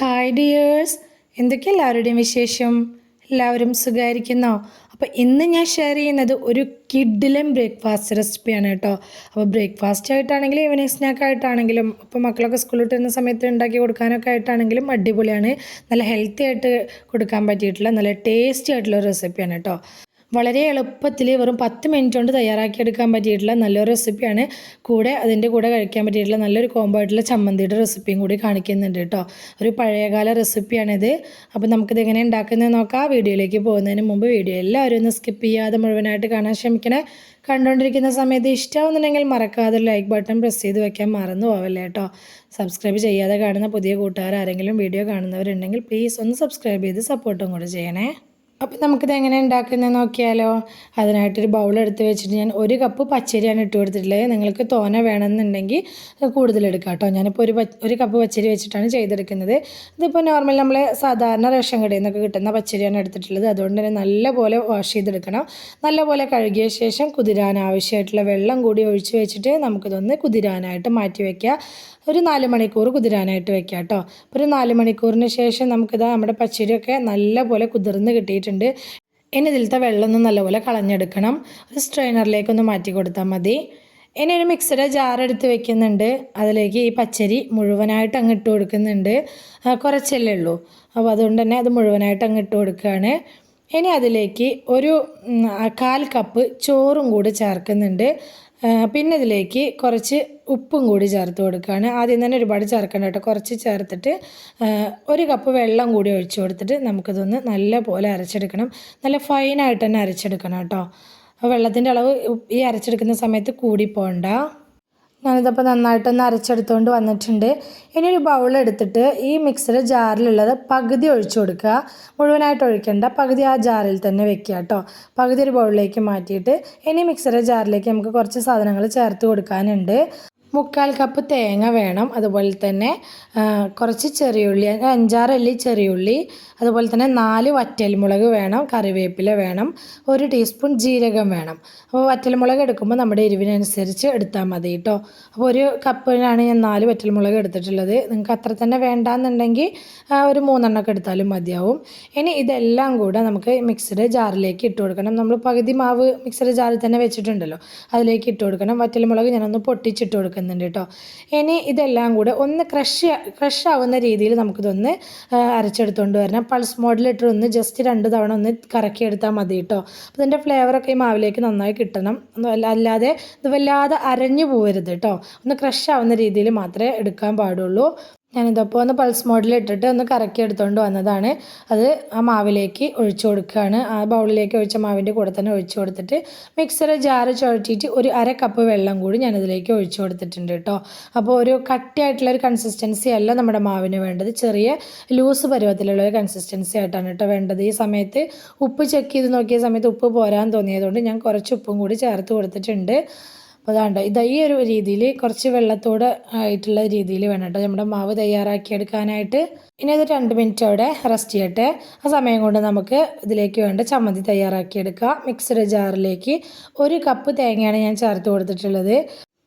Hi dears, എന്തൊക്കെ എല്ലാവരുടെയും വിശേഷം? എല്ലാവരും സുഖമായിരിക്കുന്നോ? അപ്പോൾ ഇന്ന് ഞാൻ ഷെയർ ചെയ്യുന്നത് ഒരു കിഡിലും ബ്രേക്ക്ഫാസ്റ്റ് റെസിപ്പിയാണ് കേട്ടോ. അപ്പോൾ ബ്രേക്ക്ഫാസ്റ്റ് ആയിട്ടാണെങ്കിലും ഈവനിങ് സ്നാക്ക് ആയിട്ടാണെങ്കിലും ഇപ്പോൾ മക്കളൊക്കെ സ്കൂളിൽ വിട്ട് വരുന്ന സമയത്ത് ഉണ്ടാക്കി കൊടുക്കാനൊക്കെ ആയിട്ടാണെങ്കിലും അടിപൊളിയാണ്. നല്ല ഹെൽത്തി ആയിട്ട് കൊടുക്കാൻ പറ്റിയിട്ടുള്ള നല്ല ടേസ്റ്റി ആയിട്ടുള്ള റെസിപ്പിയാണ് കേട്ടോ. വളരെ എളുപ്പത്തിൽ വെറും 10 മിനിറ്റ് കൊണ്ട് തയ്യാറാക്കിയെടുക്കാൻ പറ്റിയിട്ടുള്ള നല്ലൊരു റെസിപ്പിയാണ്. അതിൻ്റെ കൂടെ കഴിക്കാൻ പറ്റിയിട്ടുള്ള നല്ലൊരു കോംബോ ആയിട്ടുള്ള ചമ്മന്തിയുടെ റെസിപ്പിയും കൂടി കാണിക്കുന്നുണ്ട് കേട്ടോ. ഒരു പഴയകാല റെസിപ്പിയാണിത്. അപ്പോൾ നമുക്കിത് എങ്ങനെ ഉണ്ടാക്കുന്നത് നോക്കാം. വീഡിയോയിലേക്ക് പോകുന്നതിന് മുമ്പ് വീഡിയോ എല്ലാവരും ഒന്ന് സ്കിപ്പ് ചെയ്യാതെ മുഴുവനായിട്ട് കാണാൻ ശ്രമിക്കണേ. കണ്ടുകൊണ്ടിരിക്കുന്ന സമയത്ത് ഇഷ്ടമാവുന്നുണ്ടെങ്കിൽ മറക്കാതെ ലൈക്ക് ബട്ടൺ പ്രസ് ചെയ്ത് വെക്കാൻ മറന്നു പോവല്ലേ കേട്ടോ. സബ്സ്ക്രൈബ് ചെയ്യാതെ കാണുന്ന പുതിയ കൂട്ടുകാർ ആരെങ്കിലും വീഡിയോ കാണുന്നവരുണ്ടെങ്കിൽ പ്ലീസ് ഒന്ന് സബ്സ്ക്രൈബ് ചെയ്ത് സപ്പോർട്ടും കൂടെ ചെയ്യണേ. അപ്പോൾ നമുക്കിത് എങ്ങനെ ഉണ്ടാക്കുന്നത് നോക്കിയാലോ. അതിനായിട്ടൊരു ബൗൾ എടുത്ത് വെച്ചിട്ട് ഞാൻ 1 കപ്പ് പച്ചരിയാണ് ഇട്ട് കൊടുത്തിട്ടുള്ളത്. നിങ്ങൾക്ക് തോന വേണമെന്നുണ്ടെങ്കിൽ കൂടുതലെടുക്കാം കേട്ടോ. ഞാനിപ്പോൾ ഒരു കപ്പ് പച്ചരി വെച്ചിട്ടാണ് ചെയ്തെടുക്കുന്നത്. ഇതിപ്പോൾ നോർമൽ നമ്മൾ സാധാരണ റേഷൻ കടയിൽ നിന്നൊക്കെ കിട്ടുന്ന പച്ചരിയാണ് എടുത്തിട്ടുള്ളത്. അതുകൊണ്ട് തന്നെ നല്ലപോലെ വാഷ് ചെയ്തെടുക്കണം. നല്ലപോലെ കഴുകിയ ശേഷം കുതിരാൻ ആവശ്യമായിട്ടുള്ള വെള്ളം കൂടി ഒഴിച്ച് വെച്ചിട്ട് നമുക്കിതൊന്ന് കുതിരാനായിട്ട് മാറ്റി വയ്ക്കുക. ഒരു 4 മണിക്കൂർ കുതിരാനായിട്ട് വെക്കുക കേട്ടോ. അപ്പോൾ ഒരു 4 മണിക്കൂറിന് ശേഷം നമുക്കിതാ നമ്മുടെ പച്ചരിയൊക്കെ നല്ലപോലെ കുതിർന്ന് കിട്ടിയിട്ടുണ്ട്. ഇനി ഇതിലത്തെ വെള്ളമൊന്നും നല്ലപോലെ കളഞ്ഞെടുക്കണം. ഒരു സ്ട്രെയിനറിലേക്കൊന്ന് മാറ്റി കൊടുത്താൽ മതി. ഇനി ഒരു മിക്സിയുടെ ജാർ എടുത്ത് വെക്കുന്നുണ്ട്. അതിലേക്ക് ഈ പച്ചരി മുഴുവനായിട്ട് അങ്ങ് ഇട്ട് കൊടുക്കുന്നുണ്ട്. കുറച്ചല്ലേ ഉള്ളൂ, അപ്പോൾ അതുകൊണ്ട് തന്നെ അത് മുഴുവനായിട്ട് അങ്ങ് ഇട്ട് കൊടുക്കുകയാണ്. ഇനി അതിലേക്ക് ഒരു 1/4 കപ്പ് ചോറും കൂടി ചേർക്കുന്നുണ്ട്. പിന്നെ ഇതിലേക്ക് കുറച്ച് ഉപ്പും കൂടി ചേർത്ത് കൊടുക്കുകയാണ്. ആദ്യം തന്നെ ഒരുപാട് ചേർക്കണ്ട കേട്ടോ. കുറച്ച് ചേർത്തിട്ട് 1 കപ്പ് വെള്ളം കൂടി ഒഴിച്ചു കൊടുത്തിട്ട് നമുക്കിതൊന്ന് നല്ല പോലെ അരച്ചെടുക്കണം. നല്ല ഫൈനായിട്ട് തന്നെ അരച്ചെടുക്കണം കേട്ടോ. വെള്ളത്തിൻ്റെ അളവ് ഈ അരച്ചെടുക്കുന്ന സമയത്ത് കൂടി പോകണ്ട. ഞാനിതപ്പോൾ നന്നായിട്ടൊന്ന് അരച്ചെടുത്തുകൊണ്ട് വന്നിട്ടുണ്ട്. ഇനി ഒരു ബൗൾ എടുത്തിട്ട് ഈ മിക്സിയുടെ ജാറിലുള്ളത് പകുതി ഒഴിച്ചു കൊടുക്കുക. മുഴുവനായിട്ട് ഒഴിക്കേണ്ട, പകുതി ആ ജാറിൽ തന്നെ വെക്കുക കേട്ടോ. പകുതി ഒരു ബൗളിലേക്ക് മാറ്റിയിട്ട് ഇനി മിക്സിയുടെ ജാറിലേക്ക് നമുക്ക് കുറച്ച് സാധനങ്ങൾ ചേർത്ത് കൊടുക്കാനുണ്ട്. 1/4 കപ്പ് തേങ്ങ വേണം. അതുപോലെ തന്നെ കുറച്ച് ചെറിയുള്ളി, 5-6 അല്ലി ചെറിയുള്ളി, അതുപോലെ തന്നെ 4 വറ്റൽമുളക് വേണം, കറിവേപ്പില വേണം, 1 ടീസ്പൂൺ ജീരകം വേണം. അപ്പോൾ വറ്റൽമുളക് എടുക്കുമ്പോൾ നമ്മുടെ എരിവിനനുസരിച്ച് എടുത്താൽ മതി കേട്ടോ. അപ്പോൾ 1 കപ്പിനാണ് ഞാൻ 4 വറ്റൽമുളക് എടുത്തിട്ടുള്ളത്. നിങ്ങൾക്ക് അത്ര തന്നെ വേണ്ടാന്നുണ്ടെങ്കിൽ ഒരു 3 എണ്ണമൊക്കെ എടുത്താലും മതിയാവും. ഇനി ഇതെല്ലാം കൂടെ നമുക്ക് മിക്സിയുടെ ജാറിലേക്ക് ഇട്ട് കൊടുക്കണം. നമ്മൾ പകുതി മാവ് മിക്സിയുടെ ജാറിൽ തന്നെ വെച്ചിട്ടുണ്ടല്ലോ, അതിലേക്ക് ഇട്ട് കൊടുക്കണം. വറ്റൽമുളക് ഞാനൊന്ന് പൊട്ടിച്ചിട്ട് കൊടുക്കുന്നുണ്ട് കേട്ടോ. ഇനി ഇതെല്ലാം കൂടെ ഒന്ന് ക്രഷ് ആവുന്ന രീതിയിൽ നമുക്കിതൊന്ന് അരച്ചെടുത്തുകൊണ്ട് വരണം. പൾസ് മോഡിലിട്ട് ഒന്ന് ജസ്റ്റ് 2 തവണ ഒന്ന് കറക്കിയെടുത്താൽ മതി കേട്ടോ. അപ്പോൾ ഇതിൻ്റെ ഫ്ലേവറൊക്കെ ഈ മാവിലേക്ക് നന്നായി കിട്ടണം. അല്ലാതെ ഇത് വല്ലാതെ അരഞ്ഞു പോകരുത് കേട്ടോ. ഒന്ന് ക്രഷ് ആവുന്ന രീതിയിൽ മാത്രമേ എടുക്കാൻ പാടുള്ളൂ. ഞാനിതപ്പോൾ ഒന്ന് പൾസ് മോഡിലിട്ടിട്ട് ഒന്ന് കറക്കി എടുത്തുകൊണ്ട് വന്നതാണ്. അത് ആ മാവിലേക്ക് ഒഴിച്ചു കൊടുക്കുകയാണ്. ആ ബൗളിലേക്ക് ഒഴിച്ച മാവിൻ്റെ കൂടെ തന്നെ ഒഴിച്ചു കൊടുത്തിട്ട് മിക്സിയുടെ ജാറ് ചുഴറ്റിയിട്ട് ഒരു 1/2 കപ്പ് വെള്ളം കൂടി ഞാനിതിലേക്ക് ഒഴിച്ചു കൊടുത്തിട്ടുണ്ട് കേട്ടോ. അപ്പോൾ ഒരു കട്ടിയായിട്ടുള്ളൊരു കൺസിസ്റ്റൻസി അല്ല നമ്മുടെ മാവിന് വേണ്ടത്. ചെറിയ ലൂസ് പരുവത്തിലുള്ള ഒരു കൺസിസ്റ്റൻസി ആയിട്ടാണ് കേട്ടോ വേണ്ടത്. ഈ സമയത്ത് ഉപ്പ് ചെക്ക് ചെയ്ത് നോക്കിയ സമയത്ത് ഉപ്പ് പോരാൻ തോന്നിയതുകൊണ്ട് ഞാൻ കുറച്ച് ഉപ്പും കൂടി ചേർത്ത് കൊടുത്തിട്ടുണ്ട്. അപ്പോൾ അതാണ്ട് ഈ ഒരു രീതിയിൽ കുറച്ച് വെള്ളത്തോട് ആയിട്ടുള്ള രീതിയിൽ വേണം കേട്ടോ നമ്മുടെ മാവ് തയ്യാറാക്കിയെടുക്കാനായിട്ട്. ഇനി ഇത് 2 മിനിറ്റ് അവിടെ റെസ്റ്റ് ചെയ്യട്ടെ. ആ സമയം കൊണ്ട് നമുക്ക് ഇതിലേക്ക് വേണ്ട ചമ്മന്തി തയ്യാറാക്കിയെടുക്കാം. മിക്സിയുടെ ജാറിലേക്ക് 1 കപ്പ് തേങ്ങയാണ് ഞാൻ ചേർത്ത് കൊടുത്തിട്ടുള്ളത്.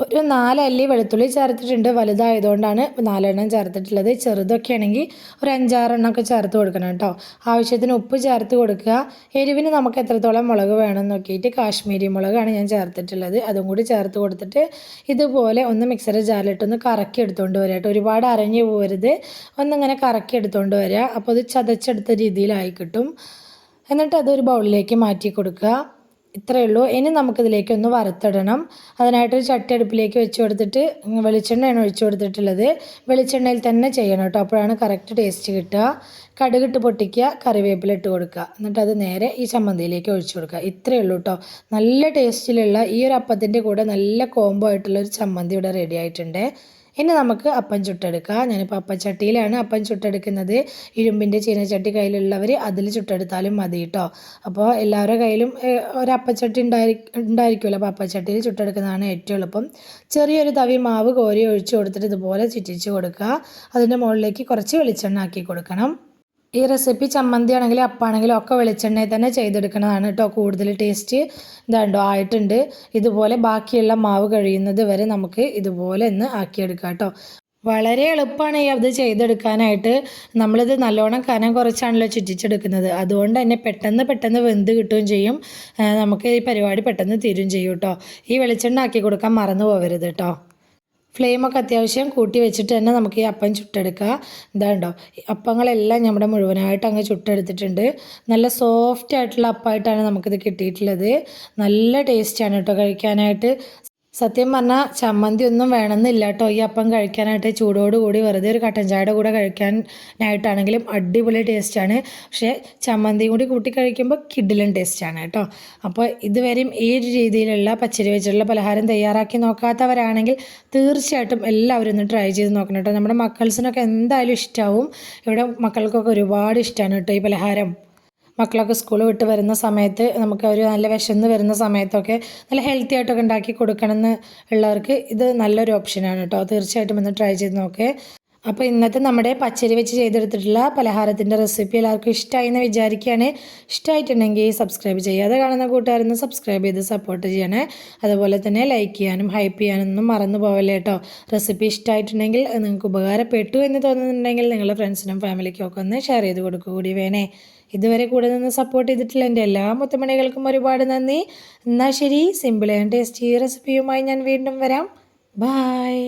ഒരു 4 അല്ലി വെളുത്തുള്ളി ചേർത്തിട്ടുണ്ട്. വലുതായതുകൊണ്ടാണ് 4 എണ്ണം ചേർത്തിട്ടുള്ളത്. ചെറുതൊക്കെ ആണെങ്കിൽ ഒരു 5-6 എണ്ണമൊക്കെ ചേർത്ത് കൊടുക്കണം കേട്ടോ. ആവശ്യത്തിന് ഉപ്പ് ചേർത്ത് കൊടുക്കുക. എരിവിന് നമുക്ക് എത്രത്തോളം മുളക് വേണം നോക്കിയിട്ട് കാശ്മീരി മുളകാണ് ഞാൻ ചേർത്തിട്ടുള്ളത്. അതും കൂടി ചേർത്ത് കൊടുത്തിട്ട് ഇതുപോലെ ഒന്ന് മിക്സിയുടെ ജാറിലിട്ടൊന്ന് കറക്കി എടുത്തുകൊണ്ട് വരിക കേട്ടോ. ഒരുപാട് അരഞ്ഞു പോകരുത്, ഒന്നിങ്ങനെ കറക്കി എടുത്തുകൊണ്ട് വരിക. അപ്പോൾ അത് ചതച്ചെടുത്ത രീതിയിലായി കിട്ടും. എന്നിട്ട് അതൊരു ബൗളിലേക്ക് മാറ്റി കൊടുക്കുക. ഇത്രയേ ഉള്ളൂ. ഇനി നമുക്കിതിലേക്ക് ഒന്ന് വറുത്തിടണം. അതിനായിട്ടൊരു ചട്ടി അടുപ്പിലേക്ക് വെച്ച് കൊടുത്തിട്ട് വെളിച്ചെണ്ണയാണ് ഒഴിച്ചു കൊടുത്തിട്ടുള്ളത്. വെളിച്ചെണ്ണയിൽ തന്നെ ചെയ്യണം കേട്ടോ, അപ്പോഴാണ് കറക്റ്റ് ടേസ്റ്റ് കിട്ടുക. കടുകിട്ട് പൊട്ടിക്കുക, കറിവേപ്പില ഇട്ട് കൊടുക്കുക. എന്നിട്ട് അത് നേരെ ഈ ചമ്മന്തിയിലേക്ക് ഒഴിച്ചു കൊടുക്കുക. ഇത്രയേ ഉള്ളൂ കേട്ടോ. നല്ല ടേസ്റ്റിലുള്ള ഈ ഒരു അപ്പത്തിൻ്റെ കൂടെ നല്ല കോംബോ ആയിട്ടുള്ളൊരു ചമ്മന്തി ഇവിടെ റെഡി ആയിട്ടുണ്ട്. ഇനി നമുക്ക് അപ്പം ചുട്ടെടുക്കാം. ഞാനിപ്പോൾ അപ്പച്ചട്ടിയിലാണ് അപ്പം ചുട്ടെടുക്കുന്നത്. ഇരുമ്പിൻ്റെ ചീനച്ചട്ടി കയ്യിലുള്ളവർ അതിൽ ചുട്ടെടുത്താലും മതി കേട്ടോ. അപ്പോൾ എല്ലാവരുടെ കയ്യിലും ഒരപ്പച്ചട്ടി ഉണ്ടായിരിക്കുമല്ലോ. അപ്പോൾ അപ്പച്ചട്ടിയിൽ ചുട്ടെടുക്കുന്നതാണ് ഏറ്റവും എളുപ്പം. ചെറിയൊരു തവി മാവ് കോരി ഒഴിച്ച് കൊടുത്തിട്ട് ഇതുപോലെ ചുറ്റിച്ച് കൊടുക്കുക. അതിൻ്റെ മുകളിലേക്ക് കുറച്ച് വെളിച്ചെണ്ണ ആക്കി കൊടുക്കണം. ഈ റെസിപ്പി ചമ്മന്തി ആണെങ്കിലും അപ്പാണെങ്കിലും ഒക്കെ വെളിച്ചെണ്ണയിൽ തന്നെ ചെയ്തെടുക്കുന്നതാണ് കേട്ടോ കൂടുതൽ ടേസ്റ്റ്. ഇതാണ്ടോ ആയിട്ടുണ്ട്. ഇതുപോലെ ബാക്കിയുള്ള മാവ് കഴിയുന്നത് വരെ നമുക്ക് ഇതുപോലെ ഒന്ന് ആക്കിയെടുക്കാം കേട്ടോ. വളരെ എളുപ്പമാണ് ഈ അത് ചെയ്തെടുക്കാനായിട്ട്. നമ്മളിത് നല്ലോണം കനം കുറച്ചാണല്ലോ ചുറ്റിച്ചെടുക്കുന്നത്. അതുകൊണ്ട് തന്നെ പെട്ടെന്ന് വെന്ത് കിട്ടുകയും ചെയ്യും. നമുക്ക് ഈ പരിപാടി പെട്ടെന്ന് തീരും ചെയ്യും കേട്ടോ. ഈ വെളിച്ചെണ്ണ ആക്കി കൊടുക്കാൻ മറന്നു പോകരുത് കേട്ടോ. ഫ്ലെയിമൊക്കെ അത്യാവശ്യം കൂട്ടി വെച്ചിട്ട് തന്നെ നമുക്ക് ഈ അപ്പം ചുട്ടെടുക്കുക. ഇതാണ്ടോ അപ്പങ്ങളെല്ലാം നമ്മുടെ മുഴുവനായിട്ട് അങ്ങ് ചുട്ടെടുത്തിട്ടുണ്ട്. നല്ല സോഫ്റ്റ് ആയിട്ടുള്ള അപ്പമായിട്ടാണ് നമുക്കിത് കിട്ടിയിട്ടുള്ളത്. നല്ല ടേസ്റ്റാണ് കേട്ടോ കഴിക്കാനായിട്ട്. സത്യം പറഞ്ഞാൽ ചമ്മന്തി ഒന്നും വേണമെന്നില്ല കേട്ടോ ഈ അപ്പം കഴിക്കാനായിട്ട്. ചൂടോടുകൂടി വെറുതെ ഒരു കട്ടൻ ചായയുടെ കൂടെ കഴിക്കാനായിട്ടാണെങ്കിലും അടിപൊളി ടേസ്റ്റാണ്. പക്ഷേ ചമ്മന്തിയും കൂടി കൂട്ടി കഴിക്കുമ്പോൾ കിടിലൻ ടേസ്റ്റാണ് കേട്ടോ. അപ്പോൾ ഇതുവരെയും ഈ ഒരു രീതിയിലുള്ള പച്ചരി വെച്ചിട്ടുള്ള പലഹാരം തയ്യാറാക്കി നോക്കാത്തവരാണെങ്കിൽ തീർച്ചയായിട്ടും എല്ലാവരും ഒന്ന് ട്രൈ ചെയ്ത് നോക്കണം കേട്ടോ. നമ്മുടെ മക്കൾസിനൊക്കെ എന്തായാലും ഇഷ്ടമാവും. ഇവിടെ മക്കൾക്കൊക്കെ ഒരുപാട് ഇഷ്ടമാണ് കേട്ടോ ഈ പലഹാരം. മക്കളൊക്കെ സ്കൂൾ വിട്ട് വരുന്ന സമയത്ത് നമുക്ക് ഒരു നല്ല വിശന്ന് വരുന്ന സമയത്തൊക്കെ നല്ല ഹെൽത്തി ആയിട്ടൊക്കെ ഉണ്ടാക്കി കൊടുക്കണമെന്ന് ഉള്ളവർക്ക് ഇത് നല്ലൊരു ഓപ്ഷനാണ് കേട്ടോ. തീർച്ചയായിട്ടും ഒന്ന് ട്രൈ ചെയ്ത് നോക്കേ. അപ്പോൾ ഇന്നത്തെ നമ്മുടെ പച്ചരി വെച്ച് ചെയ്തെടുത്തിട്ടുള്ള പലഹാരത്തിൻ്റെ റെസിപ്പി എല്ലാവർക്കും ഇഷ്ടമായി എന്ന് വിചാരിക്കുകയാണ്. ഇഷ്ടമായിട്ടുണ്ടെങ്കിൽ സബ്സ്ക്രൈബ് ചെയ്യാതെ കാണുന്ന കൂട്ടുകാരൊന്ന് സബ്സ്ക്രൈബ് ചെയ്ത് സപ്പോർട്ട് ചെയ്യണേ. അതുപോലെ തന്നെ ലൈക്ക് ചെയ്യാനും ഹൈപ്പ് ചെയ്യാനൊന്നും മറന്നു പോവല്ലേ കേട്ടോ. റെസിപ്പി ഇഷ്ടമായിട്ടുണ്ടെങ്കിൽ നിങ്ങൾക്ക് ഉപകാരപ്പെട്ടു എന്ന് തോന്നുന്നുണ്ടെങ്കിൽ നിങ്ങളുടെ ഫ്രണ്ട്സിനും ഫാമിലിക്കും ഒക്കെ ഒന്ന് ഷെയർ ചെയ്ത് കൊടുക്കുക കൂടി വേണേ. ഇതുവരെ കൂടെ നിന്ന് സപ്പോർട്ട് ചെയ്തിട്ടുള്ള എൻ്റെ എല്ലാ മുത്തുമണികൾക്കും ഒരുപാട് നന്ദി. എന്നാൽ ശരി, സിമ്പിൾ ആൻഡ് ടേസ്റ്റി റെസിപ്പിയുമായി ഞാൻ വീണ്ടും വരാം. ബായ്.